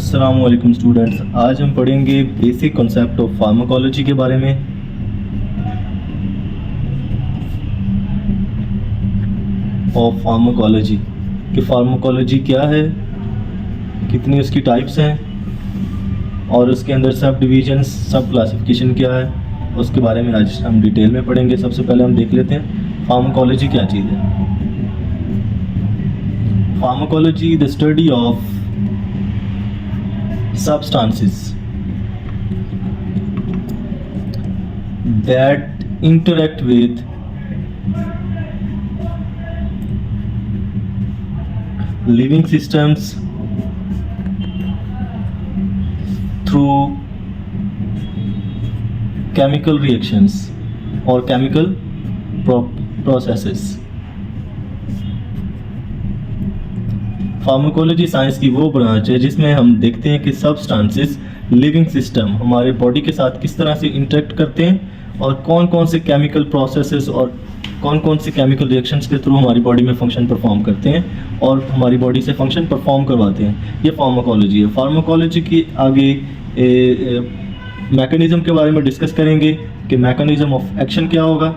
अस्सलाम वालेकुम स्टूडेंट्स, आज हम पढ़ेंगे बेसिक कॉन्सेप्ट ऑफ फार्माकोलॉजी के बारे में। ऑफ फार्माकोलॉजी कि फार्माकोलॉजी क्या है, कितनी उसकी टाइप्स हैं और उसके अंदर सब डिवीजन्स, सब क्लासिफिकेशन क्या है, उसके बारे में आज हम डिटेल में पढ़ेंगे। सबसे पहले हम देख लेते हैं फार्माकोलॉजी क्या चीज़ है। Pharmacology the study of substances that interact with living systems through chemical reactions or chemical processes। Pharmacology science की वो ब्रांच है जिसमें हम देखते हैं कि सब्सटेंसेस लिविंग सिस्टम हमारे बॉडी के साथ किस तरह से इंटरेक्ट करते हैं और कौन कौन से केमिकल प्रोसेसेस और कौन कौन से केमिकल रिएक्शंस के थ्रू हमारी बॉडी में फंक्शन परफॉर्म करते हैं और हमारी बॉडी से फंक्शन परफॉर्म करवाते हैं। ये फार्माकोलॉजी है। फार्माकोलॉजी की आगे मैकेनिज्म के बारे में डिस्कस करेंगे कि मैकेनिज्म ऑफ एक्शन क्या होगा।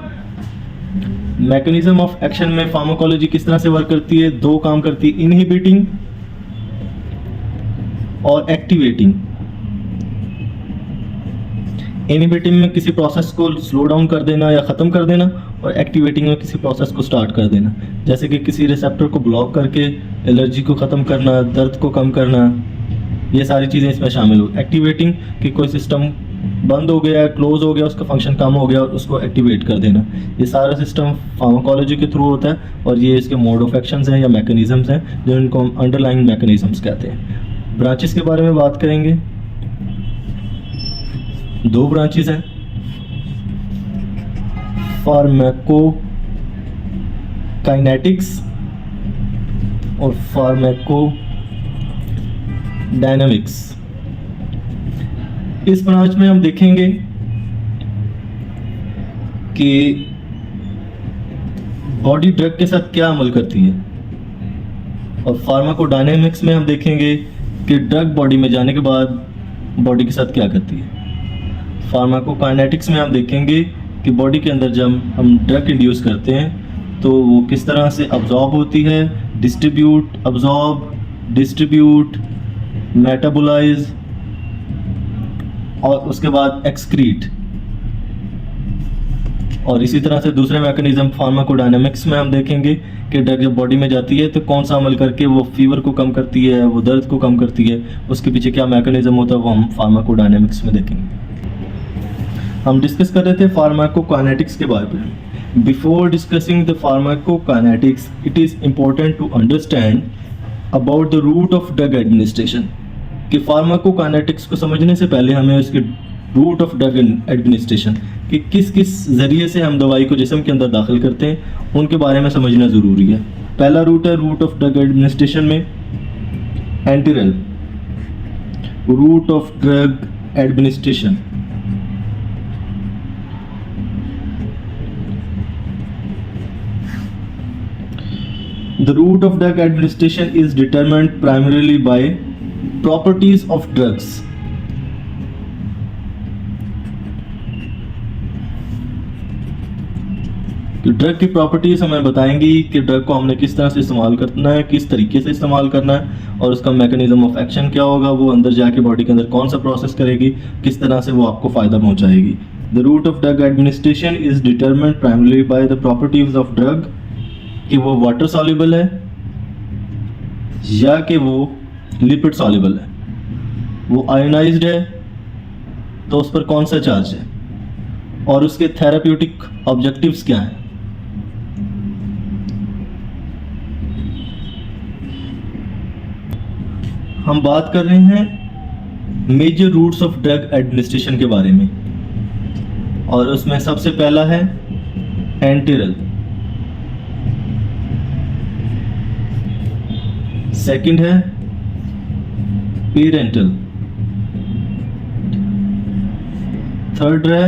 मैकेनिज्म ऑफ एक्शन में फार्माकोलॉजी किस तरह से वर्क करती है, दो काम करती है, इनहिबिटिंग और एक्टिवेटिंग। इनहिबिटिंग में किसी प्रोसेस को स्लो डाउन कर देना या ख़त्म कर देना और एक्टिवेटिंग में किसी प्रोसेस को स्टार्ट कर देना, जैसे कि किसी रिसेप्टर को ब्लॉक करके एलर्जी को ख़त्म करना, दर्द को कम करना, ये सारी चीज़ें इसमें शामिल हो। एक्टिवेटिंग कि कोई सिस्टम बंद हो गया, क्लोज हो गया, उसका फंक्शन कम हो गया और उसको एक्टिवेट कर देना। ये सारा सिस्टम फार्माकोलॉजी के थ्रू होता है और ये इसके मोड ऑफ एक्शंस हैं या मैकेनिज्म्स हैं जो इनको हम अंडरलाइंग मैकेनिज्म्स कहते हैं। ब्रांचेस के बारे में बात करेंगे। दो ब्रांचेस हैं, फार्माकोकाइनेटिक्स और फार्माकोडायनामिक्स। इस ब्रांच में हम देखेंगे कि बॉडी ड्रग के साथ क्या अमल करती है और फार्माकोडायनामिक्स में हम देखेंगे कि ड्रग बॉडी में जाने के बाद बॉडी के साथ क्या करती है। फार्माकोकाइनेटिक्स में हम देखेंगे कि बॉडी के अंदर जब हम ड्रग इंड्यूस करते हैं तो वो किस तरह से अब्जॉर्ब होती है, डिस्ट्रीब्यूट, मेटाबोलाइज और उसके बाद एक्सक्रीट। और इसी तरह से दूसरे मैकेनिज्म फार्माकोडायनामिक्स में हम देखेंगे कि ड्रग जब बॉडी में जाती है तो कौन सा अमल करके वो फीवर को कम करती है, वो दर्द को कम करती है, उसके पीछे क्या मैकेनिज्म होता है वो हम फार्माकोडायनामिक्स में देखेंगे। हम डिस्कस कर रहे थे फार्माकोकाइनेटिक्स के बारे में। Before discussing the pharmacokinetics it is important to understand about the route of drug administration. कि फार्माकोकाइनेटिक्स को समझने से पहले हमें उसके रूट ऑफ ड्रग एडमिनिस्ट्रेशन कि किस किस ज़रिए से हम दवाई को जिस्म के अंदर दाखिल करते हैं उनके बारे में समझना ज़रूरी है। पहला रूट है रूट ऑफ ड्रग एडमिनिस्ट्रेशन में enteral route of drug administration. The route of drug administration is determined primarily by properties of drugs। Drug की प्रॉपर्टीज हमें बताएंगी कि ड्रग को हमने किस तरह से इस्तेमाल करना है, किस तरीके से इस्तेमाल करना है और उसका मैकेनिज्म ऑफ एक्शन क्या होगा, वो अंदर जाके बॉडी के अंदर कौन सा प्रोसेस करेगी, किस तरह से वो आपको फ़ायदा पहुंचाएगी। The route of drug administration is determined primarily by the properties of drug कि वो वाटर सॉल्युबल है या कि वो लिपिड सॉल्युबल है, वो आयोनाइज्ड है तो उस पर कौन सा चार्ज है और उसके थेराप्यूटिक ऑब्जेक्टिव्स क्या हैं। हम बात कर रहे हैं major routes of drug administration के बारे में और उसमें सबसे पहला है एंटीरल, सेकंड है पेरेंटल, थर्ड है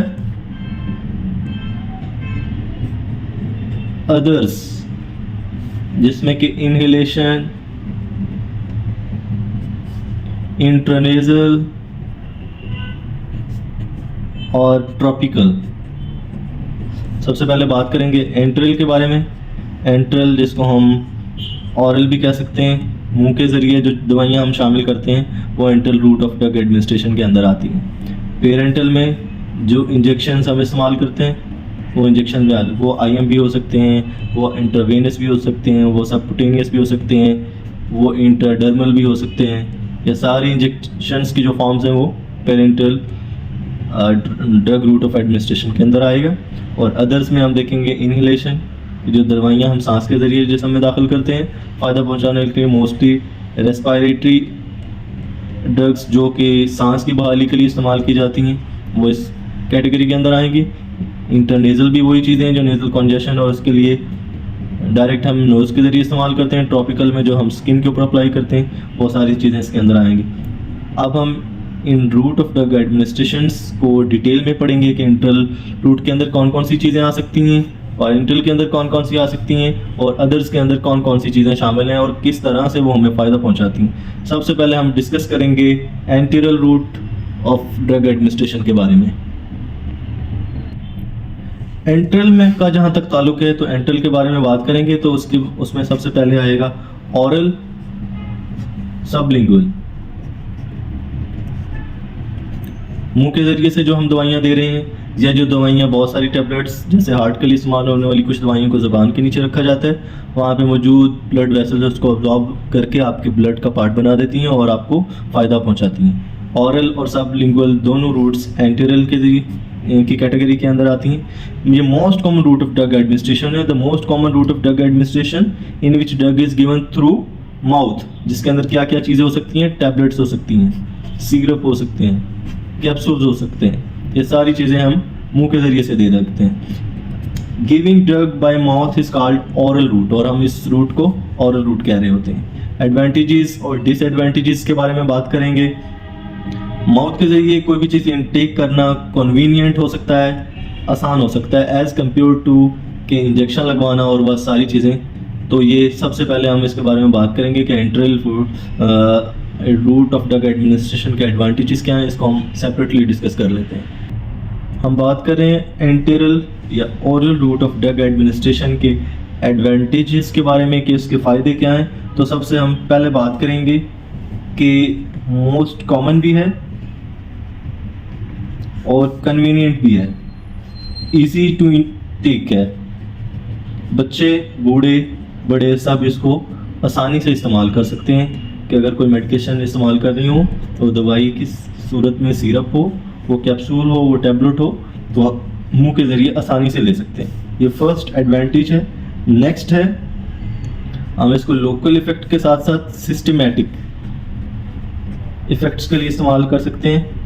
अदर्स जिसमें कि इनहेलेशन, इंट्रानेजल और ट्रॉपिकल। सबसे पहले बात करेंगे एंट्रल के बारे में। एंट्रल जिसको हम ऑरल भी कह सकते हैं, मुंह के ज़रिए जो दवाइयाँ हम शामिल करते हैं वो enteral route of drug administration के अंदर आती हैं। पेरेंटल में जो इंजेक्शंस हम इस्तेमाल करते हैं वो इंजेक्शन में वो आईएम भी हो सकते हैं, वो इंटरवेनस भी हो सकते हैं, वो सबकुटेनियस भी हो सकते हैं, वो इंटरडर्मल भी हो सकते हैं। ये सारी इंजेक्शंस की जो फॉर्म्स हैं वो parenteral drug route of administration के अंदर आएगा। और अदर्स में हम देखेंगे इनहेलेशन, जो दवाइयाँ हम सांस के ज़रिए जिस्म में दाखिल करते हैं फ़ायदा पहुंचाने के लिए, मोस्टली रेस्पिरेटरी ड्रग्स जो कि सांस की बहाली के लिए इस्तेमाल की जाती हैं वो इस कैटेगरी के अंदर आएंगी। इंटरनेज़ल भी वही चीज़ें हैं जो नेज़ल कॉन्जेशन और उसके लिए डायरेक्ट हम नोज़ के ज़रिए इस्तेमाल करते हैं। ट्रॉपिकल में जो हम स्किन के ऊपर अप्लाई करते हैं वो सारी चीज़ें इसके अंदर आएंगी। अब हम इन रूट ऑफ ड्रग एडमिनिस्ट्रेशंस को डिटेल में पढ़ेंगे कि इंट्रल रूट के अंदर कौन कौन सी चीज़ें आ सकती हैं और इंट्रल के अंदर कौन कौन सी आ सकती हैं और अदर्स के अंदर कौन कौन सी चीज़ें शामिल हैं और किस तरह से वो हमें फ़ायदा पहुंचाती हैं। सबसे पहले हम डिस्कस करेंगे enteral route of drug administration के बारे में। एंट्रल में का जहाँ तक ताल्लुक है तो एंट्रल के बारे में बात करेंगे तो उसमें सबसे पहले आएगा ऑरल सबलिंगुअल। मुंह के ज़रिए से जो हम दवाइयाँ दे रहे हैं या जो दवाइयाँ बहुत सारी टैबलेट्स जैसे हार्ट के लिए इस्तेमाल होने वाली कुछ दवाइयों को ज़बान के नीचे रखा जाता है, वहाँ पे मौजूद ब्लड वेसल्स उसको अब्जॉर्ब करके आपके ब्लड का पार्ट बना देती हैं और आपको फ़ायदा पहुँचाती हैं। ऑरल और सबलिंगुअल दोनों रूट्स एंटीरियल की कैटेगरी के अंदर आती हैं। ये most common route of drug administration है। The most common route of drug administration in which drug is given through mouth, जिसके अंदर क्या क्या चीज़ें हो सकती हैं, टैबलेट्स हो सकती हैं, सिरप हो सकते हैं, कैप्सूल्स हो सकते हैं, ये सारी चीज़ें हम मुंह के ज़रिए से दे सकते हैं। Giving drug by mouth is called oral route और हम इस रूट को ऑरल रूट कह रहे होते हैं। एडवांटेजेस और डिसएडवांटेजेस के बारे में बात करेंगे। माउथ के ज़रिए कोई भी चीज़ इनटेक करना कन्वीनियंट हो सकता है, आसान हो सकता है एज़ कम्पेयर टू के इंजेक्शन लगवाना और वह सारी चीज़ें। तो ये सबसे पहले हम इसके बारे में बात करेंगे कि enteral route of drug administration के एडवांटेजेस क्या हैं, इसको हम सेपरेटली डिस्कस कर लेते हैं। हम बात कर रहे हैं एंटेरल या oral route of drug administration के एडवांटेजेस के बारे में कि इसके फ़ायदे क्या हैं। तो सबसे हम पहले बात करेंगे कि मोस्ट कॉमन भी है और कन्वीनियंट भी है, इजी टू टेक है। बच्चे बूढ़े बड़े सब इसको आसानी से इस्तेमाल कर सकते हैं कि अगर कोई मेडिकेशन इस्तेमाल कर रही हो तो दवाई की सूरत में सिरप हो, वो कैप्सूल हो, वो टैबलेट हो, तो आप मुंह के ज़रिए आसानी से ले सकते हैं। ये फर्स्ट एडवांटेज है। नेक्स्ट है हम इसको लोकल इफ़ेक्ट के साथ साथ सिस्टमैटिक इफ़ेक्ट्स के लिए इस्तेमाल कर सकते हैं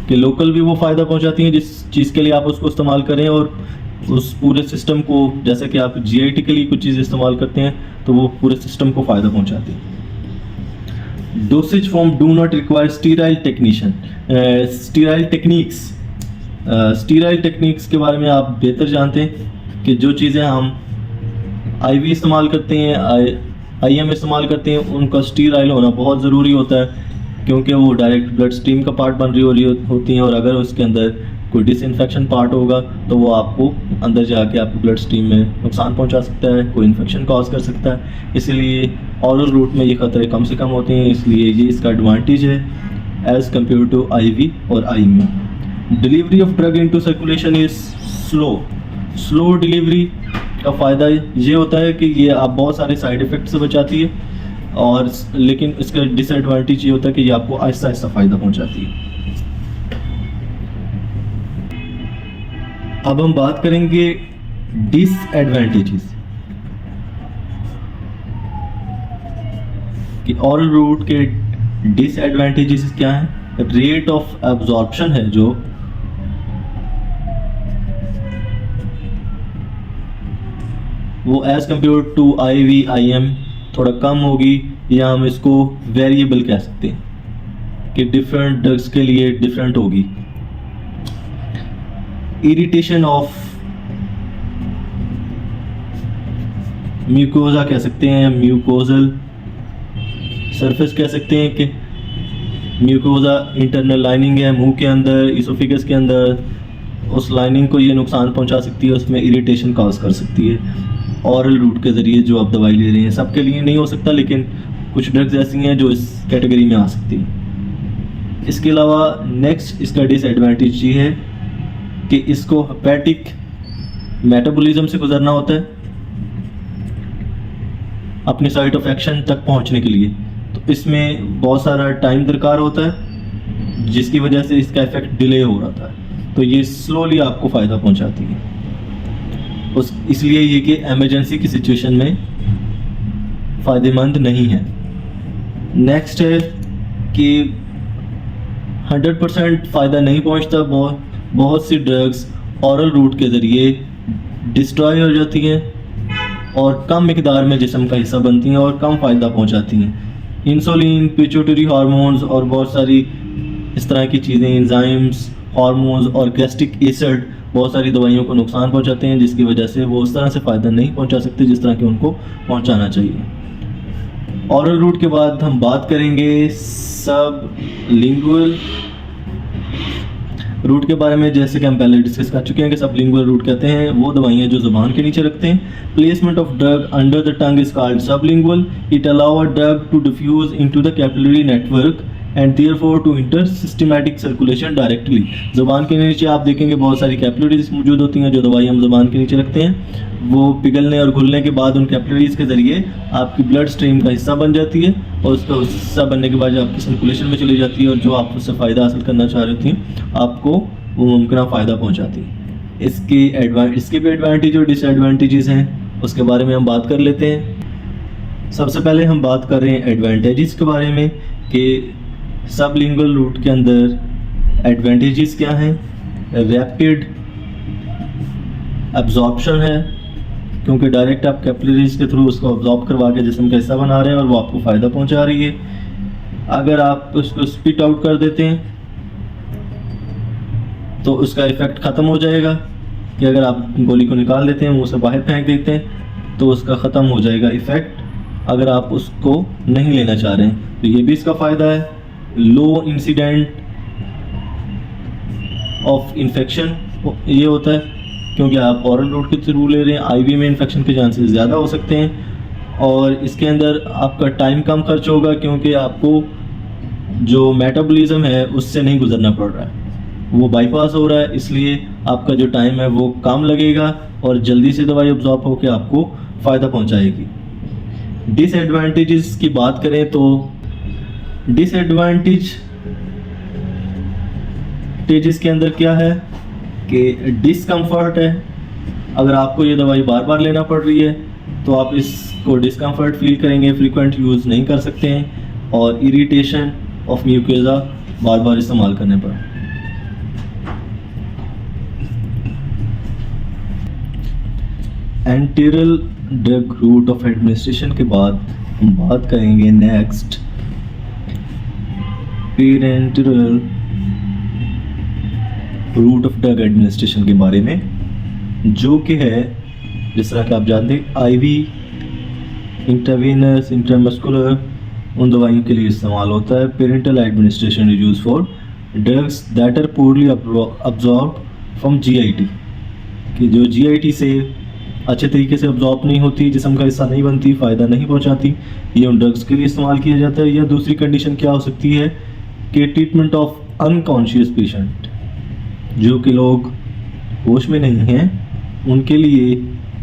कि लोकल भी वो फ़ायदा पहुंचाती हैं जिस चीज़ के लिए आप उसको इस्तेमाल करें और उस पूरे सिस्टम को, जैसे कि आप जीआईटी के लिए कुछ चीज़ इस्तेमाल करते हैं तो वो पूरे सिस्टम को फ़ायदा पहुंचाती है। Dosage form do not require sterile techniques के बारे में आप बेहतर जानते हैं कि जो चीज़ें हम आईवी इस्तेमाल करते हैं, आईएम इस्तेमाल करते हैं, उनका स्टीराइल होना बहुत ज़रूरी होता है क्योंकि वो डायरेक्ट ब्लड स्ट्रीम का पार्ट बन रही होती हैं और अगर उसके अंदर कोई डिसइंफेक्शन पार्ट होगा तो वो आपको अंदर जाके आपके ब्लड स्ट्रीम में नुकसान पहुंचा सकता है, कोई इन्फेक्शन कॉज कर सकता है। इसलिए ऑरल रूट में ये ख़तरे कम से कम होते हैं, इसलिए ये इसका एडवांटेज है एज़ कम्पेयर टू आईवी और IM. Delivery of drug into circulation is slow delivery का फ़ायदा ये होता है कि ये आप बहुत सारे साइड इफ़ेक्ट से बचाती है और लेकिन इसका डिसएडवांटेज ये होता है कि ये आपको आहिस्ता आहिस्ता फ़ायदा पहुंचाती है। अब हम बात करेंगे डिसएडवांटेजेस कि ऑरल रूट के डिसएडवांटेजेस क्या हैं। रेट ऑफ एब्जॉर्प्शन है जो वो as compared to IV IM थोड़ा कम होगी, या हम इसको वेरिएबल कह सकते हैं कि डिफरेंट ड्रग्स के लिए डिफरेंट होगी। इरिटेशन ऑफ म्यूकोजा कह सकते हैं, म्यूकोजल सरफेस कह सकते हैं कि म्यूकोजा इंटरनल लाइनिंग है मुंह के अंदर, इसोफिगस के अंदर, उस लाइनिंग को ये नुकसान पहुंचा सकती है, उसमें इरिटेशन कॉज कर सकती है। ऑरल रूट के ज़रिए जो आप दवाई ले रहे हैं, सबके लिए नहीं हो सकता, लेकिन कुछ ड्रग्स ऐसी हैं जो इस कैटेगरी में आ सकती हैं। इसके अलावा नेक्स्ट इसका डिसएडवांटेज ये है कि इसको हेपेटिक मेटाबॉलिज्म से गुजरना होता है अपने साइट ऑफ एक्शन तक पहुंचने के लिए, तो इसमें बहुत सारा टाइम दरकार होता है, जिसकी वजह से इसका इफेक्ट डिले हो रहा था। तो ये स्लोली आपको फ़ायदा पहुंचाती है, इसलिए ये कि एमरजेंसी की सिचुएशन में फ़ायदेमंद नहीं है। नेक्स्ट है कि 100% फ़ायदा नहीं पहुंचता। बहुत सी ड्रग्स ऑरल रूट के ज़रिए डिस्ट्रॉय हो जाती हैं और कम मिकदार में जिस्म का हिस्सा बनती हैं और कम फ़ायदा पहुंचाती हैं। इंसुलिन, पिट्यूटरी हार्मोन्स और बहुत सारी इस तरह की चीज़ें, एंजाइम्स, हार्मोन्स और गैस्ट्रिक एसिड बहुत सारी दवाइयों को नुकसान पहुंचाते हैं, जिसकी वजह से वो उस तरह से फ़ायदा नहीं पहुंचा सकते जिस तरह के उनको पहुंचाना चाहिए। ऑरल रूट के बाद हम बात करेंगे सब लिंगुअल रूट के बारे में। जैसे कि हम पहले डिस्कस कर चुके हैं कि सब लिंगुअल रूट कहते हैं वो दवाइयाँ जो ज़ुबान के नीचे रखते हैं। Placement of drug under the tongue is called sublingual. It allow a drug to diffuse into the capillary network and therefore to enter systematic circulation directly. ज़ुबान के नीचे आप देखेंगे बहुत सारी कैपिलरीज मौजूद होती हैं। जो दवाई हम ज़ुबान के नीचे रखते हैं वो पिघलने और घुलने के बाद उन कैपिलरीज के ज़रिए आपकी ब्लड स्ट्रीम का हिस्सा बन जाती है और उसका हिस्सा बनने के बाद आपकी सर्कुलेशन में चली जाती है और जो आप उससे फ़ायदा हासिल करना चाह रही थी आपको वो मुमकिन फ़ायदा पहुँचाती है। इसके भी एडवांटेज और डिसएडवांटेजेस हैं, उसके बारे में हम बात कर लेते हैं। सबसे पहले हम बात कर रहे हैं एडवांटेजेस के बारे में कि सबलिंगुअल रूट के अंदर एडवांटेजेस क्या हैं। रैपिड एब्जॉर्प्शन है, क्योंकि डायरेक्ट आप कैपिलरीज के थ्रू उसको अब्जॉर्ब करवा के जिस्म का हिस्सा बना रहे हैं और वो आपको फ़ायदा पहुंचा रही है। अगर आप उसको स्पिट आउट कर देते हैं तो उसका इफ़ेक्ट ख़त्म हो जाएगा, कि अगर आप गोली को निकाल देते हैं, मुँह से बाहर फेंक देते हैं तो उसका ख़त्म हो जाएगा इफ़ेक्ट, अगर आप उसको नहीं लेना चाह रहे हैं। तो ये भी इसका फ़ायदा है। लो इंसिडेंट ऑफ इन्फेक्शन ये होता है, क्योंकि आप ऑरल रूट के थ्रू ले रहे हैं, आईवी में इन्फेक्शन के चांसेस ज़्यादा हो सकते हैं। और इसके अंदर आपका टाइम कम खर्च होगा, क्योंकि आपको जो मेटाबॉलिज्म है उससे नहीं गुजरना पड़ रहा है, वो बाईपास हो रहा है, इसलिए आपका जो टाइम है वो कम लगेगा और जल्दी से दवाई अब्जॉर्ब होकर आपको फ़ायदा पहुंचाएगी। डिसएडवांटेजेस की बात करें तो डिसएडवांटेजेस के अंदर क्या है कि डिस्कम्फर्ट है। अगर आपको ये दवाई बार बार लेना पड़ रही है तो आप इसको डिस्कम्फर्ट फील करेंगे, फ्रीक्वेंट यूज़ नहीं कर सकते हैं, और इरिटेशन ऑफ म्यूकोजा बार बार इस्तेमाल करने पर। Enteral drug route of administration के बाद हम बात करेंगे next parenteral route of drug administration के बारे में, जो कि है जिस तरह कि आप जानते हैं आईवी, इंट्रावेनस, इंट्रामस्कुलर उन दवाइयों के लिए इस्तेमाल होता है। Parenteral administration is use for drugs that are poorly absorb from GIT, कि जो जीआईटी से अच्छे तरीके से अब्जॉर्ब नहीं होती, जिस्म का हिस्सा नहीं बनती, फ़ायदा नहीं पहुंचाती, ये उन ड्रग्स के लिए इस्तेमाल किया जाता है। या दूसरी कंडीशन क्या हो सकती है कि ट्रीटमेंट ऑफ अनकॉन्शियस पेशेंट, जो कि लोग होश में नहीं हैं, उनके लिए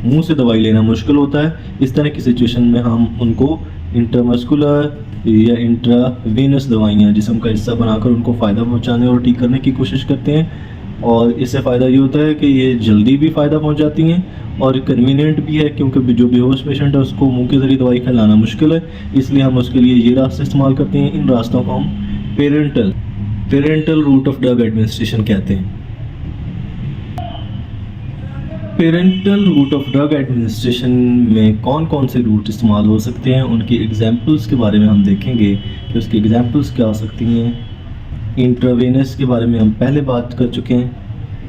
मुंह से दवाई लेना मुश्किल होता है। इस तरह की सिचुएशन में हम उनको इंट्रामस्कुलर या इंट्रावेनस दवाइयाँ जिस्म का हिस्सा बनाकर उनको फ़ायदा पहुंचाने और ठीक करने की कोशिश करते हैं, और इससे फ़ायदा ये होता है कि ये जल्दी भी फ़ायदा पहुंचाती हैं और कन्वीनियंट भी है, क्योंकि जो बेहोश पेशेंट है उसको मुंह के ज़रिए दवाई खिलाना मुश्किल है, इसलिए हम उसके लिए ये रास्ते इस्तेमाल करते हैं। इन रास्तों को हम parenteral route of drug administration कहते हैं। Parenteral route of drug administration में कौन कौन से रूट इस्तेमाल हो सकते हैं, उनकी एग्जांपल्स के बारे में हम देखेंगे कि उसकी एग्जांपल्स क्या हो सकती हैं। इंट्रावेनस के बारे में हम पहले बात कर चुके हैं,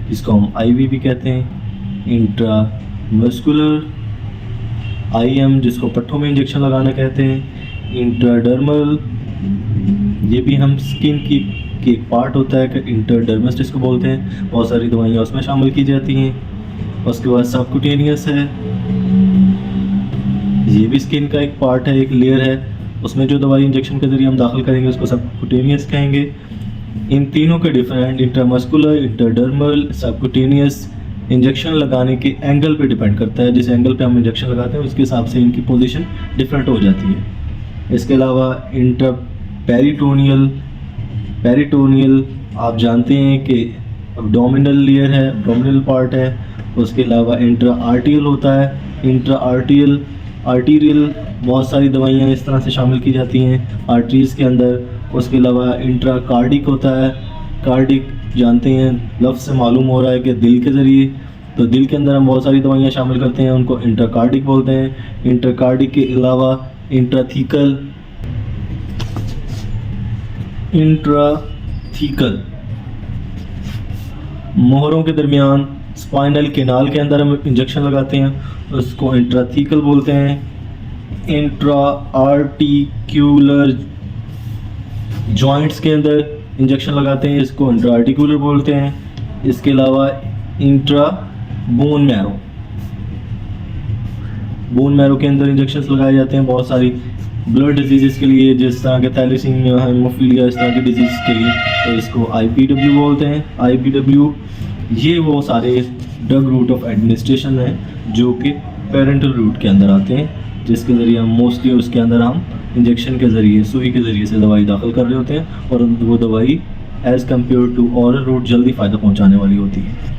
जिसको हम आईवी भी कहते हैं। इंट्रामस्कुलर आईएम, जिसको पट्ठों में इंजेक्शन लगाना कहते हैं। इंट्राडर्मल, ये भी हम स्किन की एक पार्ट होता है कि इंटरडर्मस जिसको बोलते हैं, बहुत सारी दवाइयाँ उसमें शामिल की जाती हैं। उसके बाद सबक्यूटेनियस है, ये भी स्किन का एक पार्ट है, एक लेयर है, उसमें जो दवाई इंजेक्शन के ज़रिए हम दाखिल करेंगे उसको सबक्यूटेनियस कहेंगे। इन तीनों के डिफरेंट इंट्रामस्कुलर, इंटरडर्मल, सबक्यूटेनियस इंजेक्शन लगाने के एंगल पे डिपेंड करता है। जिस एंगल पे हम इंजेक्शन लगाते हैं उसके हिसाब से इनकी पोजीशन डिफरेंट हो जाती है। इसके अलावा पेरिटोनियल आप जानते हैं कि एब्डोमिनल लेयर है, एब्डोमिनल पार्ट है। उसके अलावा इंट्रा आर्टियल होता है, इंट्रा आर्टीरियल बहुत सारी दवाइयाँ इस तरह से शामिल की जाती हैं आर्टरीज के अंदर। उसके अलावा इंट्रा कार्डिक होता है, कार्डिक जानते हैं लफ्ज़ से मालूम हो रहा है कि दिल के ज़रिए, तो दिल के अंदर हम बहुत सारी दवाइयाँ शामिल करते हैं, उनको इंट्राकार्डिक बोलते हैं। इंट्राकार्डिक के अलावा इंट्राथीकल मोहरों के दरमियान स्पाइनल कैनाल के अंदर हम इंजेक्शन लगाते हैं, उसको इंट्राथीकल बोलते हैं। इंट्रा आर्टिक्यूलर जॉइंट्स के अंदर इंजेक्शन लगाते हैं, इसको इंट्रा आर्टिकुलर बोलते हैं। इसके अलावा इंट्रा बोन मैरो के अंदर इंजेक्शंस लगाए जाते हैं बहुत सारी ब्लड डिजीज़ के लिए, जिस तरह के थैलेसीमिया, हेमोफीलिया, इस तरह की डिजीज़ के लिए, तो इसको IPW बोलते हैं। IPW ये वो सारे ड्रग रूट ऑफ एडमिनिस्ट्रेशन हैं जो कि पेरेंटल रूट के अंदर आते हैं, जिसके ज़रिए हम मोस्टली उसके अंदर हम इंजेक्शन के ज़रिए, सुई के ज़रिए से दवाई दाखिल कर रहे होते हैं, और वो दवाई as compared to oral route जल्दी फ़ायदा पहुंचाने वाली होती है।